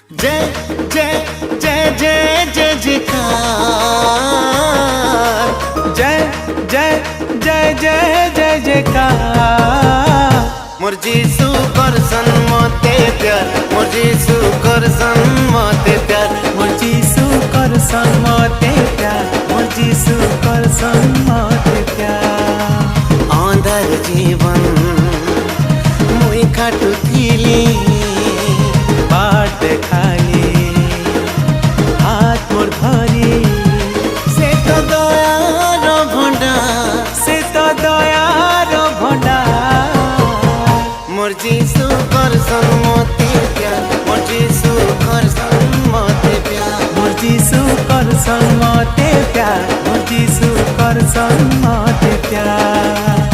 जय जय जय जय जय जयकार, जय जय जय जय जय जयकार। मोर जीसु करसन मते प्यार, मोर जीसु करसन मते प्यार, मोर जीसु करसन मते प्यार, मोर जीसु करसन मते प्यार। आंधर जीवन मुई काटु थिली, बाट खाली हाथ मोर धरी, से तो दयार भंडार, से तो दयार भंडार। मोर जीसु करसन मते प्यार, मोर जीसु करसन मते प्यार, मोर जीसु करसन मते प्यार, मोर जीसु करसन मते प्यार।